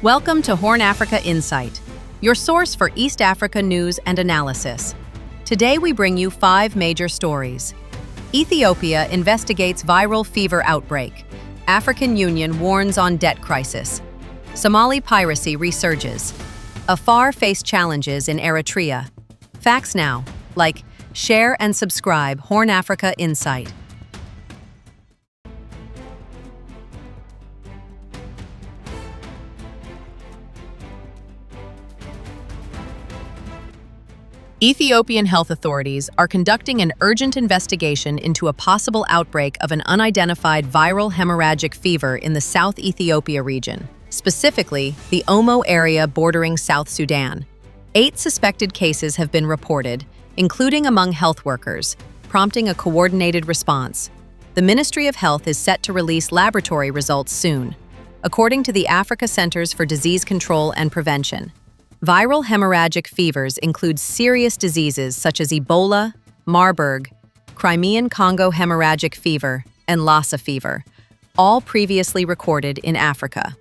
Welcome to HornAfrica Insight, your source for East Africa news and analysis. Today we bring you 5 major stories. Ethiopia investigates viral fever outbreak. African Union warns on debt crisis. Somali piracy resurges. Afar face challenges in Eritrea. Facts now. Like, share and subscribe HornAfrica Insight. Ethiopian health authorities are conducting an urgent investigation into a possible outbreak of an unidentified viral hemorrhagic fever in the South Ethiopia region, specifically the Omo area bordering South Sudan. 8 suspected cases have been reported, including among health workers, prompting a coordinated response. The Ministry of Health is set to release laboratory results soon, according to the Africa Centers for Disease Control and Prevention. Viral hemorrhagic fevers include serious diseases such as Ebola, Marburg, Crimean Congo hemorrhagic fever, and Lassa fever, all previously recorded in Africa.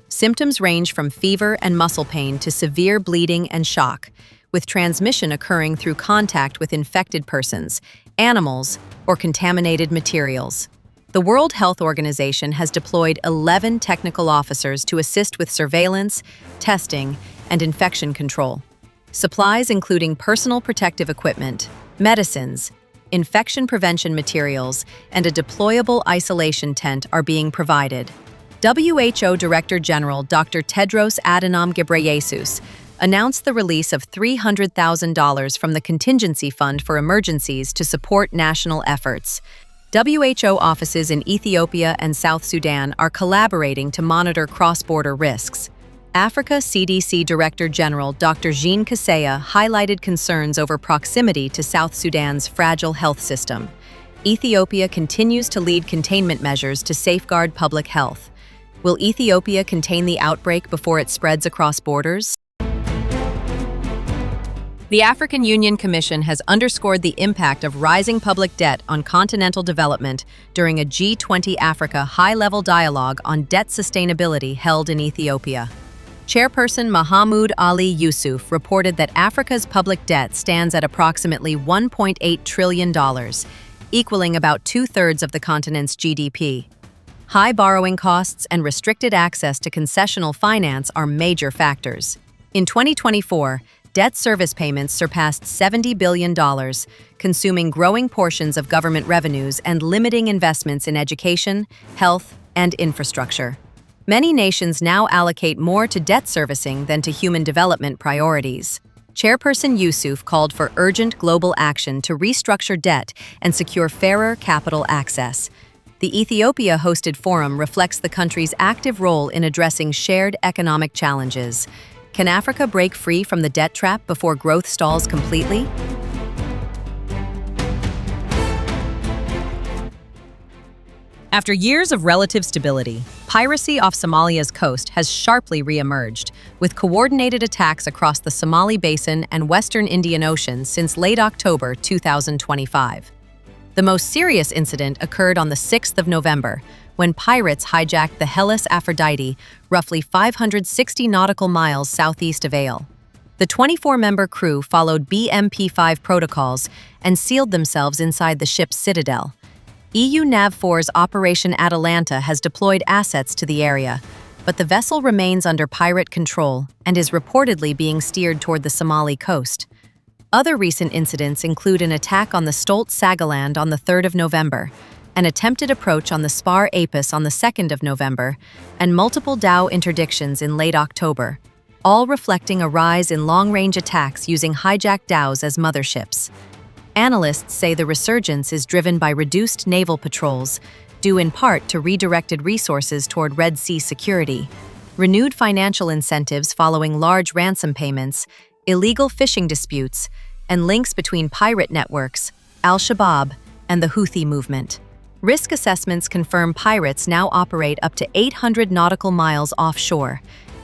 Symptoms range from fever and muscle pain to severe bleeding and shock, with transmission occurring through contact with infected persons, animals, or contaminated materials. The World Health Organization has deployed 11 technical officers to assist with surveillance, testing, and infection control. Supplies including personal protective equipment, medicines, infection prevention materials, and a deployable isolation tent are being provided. WHO Director General Dr. Tedros Adhanom Ghebreyesus announced the release of $300,000 from the Contingency Fund for Emergencies to support national efforts. WHO offices in Ethiopia and South Sudan are collaborating to monitor cross-border risks. Africa CDC Director General Dr. Jean Kaseya highlighted concerns over proximity to South Sudan's fragile health system. Ethiopia continues to lead containment measures to safeguard public health. Will Ethiopia contain the outbreak before it spreads across borders? The African Union Commission has underscored the impact of rising public debt on continental development during a G20 Africa high-level dialogue on debt sustainability held in Ethiopia. Chairperson Mahmoud Ali Yusuf reported that Africa's public debt stands at approximately $1.8 trillion, equaling about 2/3 of the continent's GDP. High borrowing costs and restricted access to concessional finance are major factors. In 2024, debt service payments surpassed $70 billion, consuming growing portions of government revenues and limiting investments in education, health, and infrastructure. Many nations now allocate more to debt servicing than to human development priorities. Chairperson Yusuf called for urgent global action to restructure debt and secure fairer capital access. The Ethiopia-hosted forum reflects the country's active role in addressing shared economic challenges. Can Africa break free from the debt trap before growth stalls completely? After years of relative stability, piracy off Somalia's coast has sharply re-emerged, with coordinated attacks across the Somali Basin and Western Indian Ocean since late October 2025. The most serious incident occurred on the 6th of November, when pirates hijacked the Hellas Aphrodite, roughly 560 nautical miles southeast of Ale. The 24-member crew followed BMP-5 protocols and sealed themselves inside the ship's citadel. EU NAVFOR's Operation Atalanta has deployed assets to the area, but the vessel remains under pirate control and is reportedly being steered toward the Somali coast. Other recent incidents include an attack on the Stolt Sagaland on the 3rd of November, an attempted approach on the Spar Apis on the 2nd of November, and multiple dhow interdictions in late October, all reflecting a rise in long-range attacks using hijacked dhows as motherships. Analysts say the resurgence is driven by reduced naval patrols, due in part to redirected resources toward Red Sea security, renewed financial incentives following large ransom payments, illegal fishing disputes, and links between pirate networks, Al-Shabaab, and the Houthi movement. Risk assessments confirm pirates now operate up to 800 nautical miles offshore,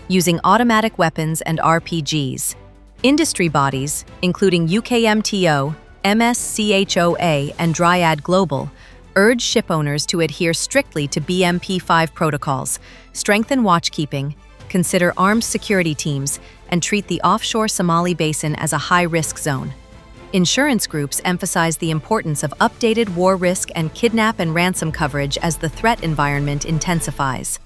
using automatic weapons and RPGs. Industry bodies, including UKMTO, MSCHOA, and Dryad Global, urge shipowners to adhere strictly to BMP-5 protocols, strengthen watchkeeping, consider armed security teams, and treat the offshore Somali basin as a high-risk zone. Insurance groups emphasize the importance of updated war risk and kidnap and ransom coverage as the threat environment intensifies.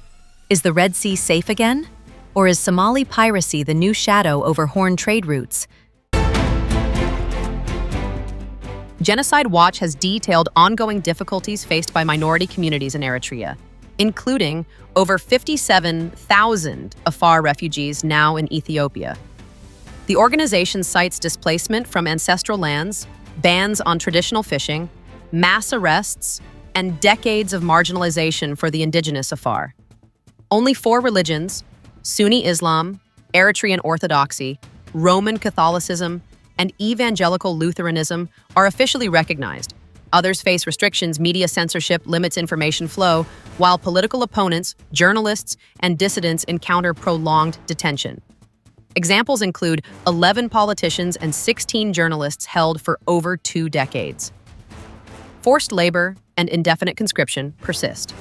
Is the Red Sea safe again? Or is Somali piracy the new shadow over Horn trade routes? Genocide Watch has detailed ongoing difficulties faced by minority communities in Eritrea, including over 57,000 Afar refugees now in Ethiopia. The organization cites displacement from ancestral lands, bans on traditional fishing, mass arrests, and decades of marginalization for the indigenous Afar. Only 4 religions, Sunni Islam, Eritrean Orthodoxy, Roman Catholicism, and Evangelical Lutheranism, are officially recognized. Others face restrictions, media censorship limits information flow, while political opponents, journalists, and dissidents encounter prolonged detention. Examples include 11 politicians and 16 journalists held for over 2 decades. Forced labor and indefinite conscription persist.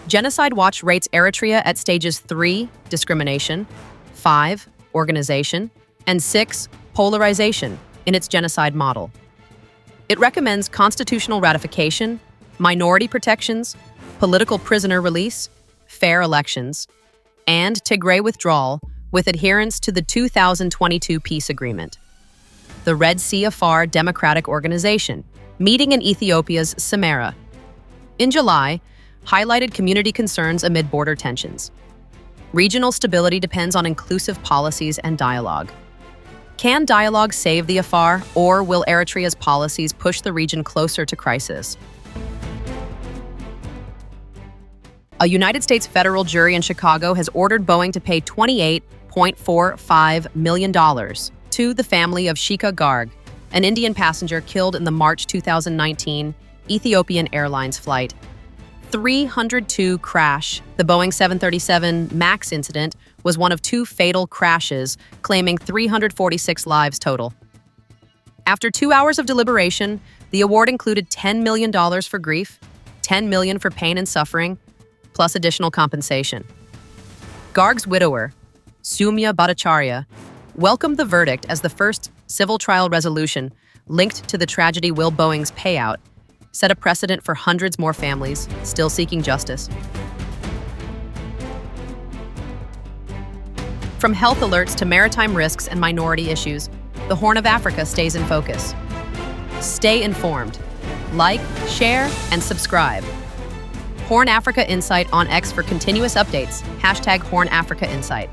Genocide Watch rates Eritrea at stages 3, discrimination, 5, organization, and 6, polarization in its genocide model. It recommends constitutional ratification, minority protections, political prisoner release, fair elections, and Tigray withdrawal with adherence to the 2022 peace agreement. The Red Sea Afar Democratic Organization, meeting in Ethiopia's Samara, in July, highlighted community concerns amid border tensions. Regional stability depends on inclusive policies and dialogue. Can dialogue save the Afar, or will Eritrea's policies push the region closer to crisis? A United States federal jury in Chicago has ordered Boeing to pay $28.45 million to the family of Shika Garg, an Indian passenger killed in the March 2019 Ethiopian Airlines flight 302 crash. The Boeing 737 MAX incident was one of 2 fatal crashes, claiming 346 lives total. After 2 hours of deliberation, the award included $10 million for grief, $10 million for pain and suffering, plus additional compensation. Garg's widower, Soumya Bhattacharya, welcomed the verdict as the first civil trial resolution linked to the tragedy. Will Boeing's payout set a precedent for hundreds more families still seeking justice? From health alerts to maritime risks and minority issues, the Horn of Africa stays in focus. Stay informed. Like, share, and subscribe. HornAfrica Insight on X for continuous updates. #HornAfrica Insight.